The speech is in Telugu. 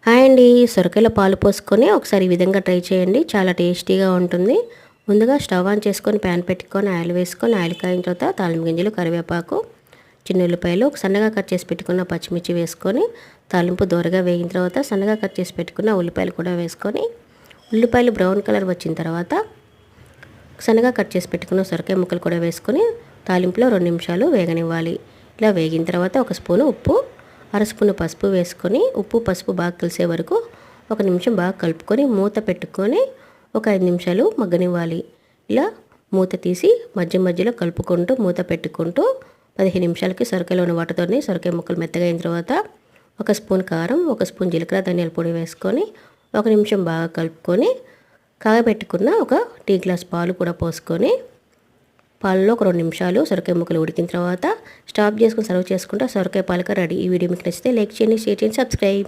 హాయ్ అండి. సొరకాయలో పాలు పోసుకొని ఒకసారి ఈ విధంగా ట్రై చేయండి. చాలా టేస్టీగా ఉంటుంది. ముందుగా స్టవ్ ఆన్ చేసుకొని ప్యాన్ పెట్టుకొని ఆయిల్ వేసుకొని ఆయిల్ కాయిన తర్వాత తాలింపు గింజలు, కరివేపాకు, చిన్న ఉల్లిపాయలు, సన్నగా కట్ చేసి పెట్టుకున్న పచ్చిమిర్చి వేసుకొని తాలింపు దోరగా వేగిన తర్వాత సన్నగా కట్ చేసి పెట్టుకున్న ఉల్లిపాయలు కూడా వేసుకొని ఉల్లిపాయలు బ్రౌన్ కలర్ వచ్చిన తర్వాత సన్నగా కట్ చేసి పెట్టుకున్న సొరకాయ ముక్కలు కూడా వేసుకొని తాలింపులో 2 నిమిషాలు వేగనివ్వాలి. ఇలా వేగిన తర్వాత ఒక స్పూను ఉప్పు, అర స్పూను పసుపు వేసుకొని ఉప్పు పసుపు బాగా కలిసే వరకు 1 నిమిషం బాగా కలుపుకొని మూత పెట్టుకొని ఒక 5 నిమిషాలు మగ్గనివ్వాలి. ఇలా మూత తీసి మధ్య మధ్యలో కలుపుకుంటూ మూత పెట్టుకుంటూ 15 నిమిషాలకి సొరకాయలో ఉన్న వాటర్తోనే సొరకాయ ముక్కలు మెత్తగా అయిన తర్వాత 1 స్పూన్ కారం, 1 స్పూన్ జీలకర్ర ధనియాల పొడి వేసుకొని 1 నిమిషం బాగా కలుపుకొని కాగబెట్టుకున్న ఒక టీ గ్లాస్ పాలు కూడా పోసుకొని పాలలో ఒక 2 నిమిషాలు సొరకాయ ముక్కలు ఉడికిన తర్వాత స్టాప్ చేసుకుని సర్వ్ చేసుకుంటే సొరకాయ పాలక రెడీ. ఈ వీడియో మీకు నచ్చితే లైక్ చేయండి, షేర్ చేయండి, సబ్స్క్రైబ్.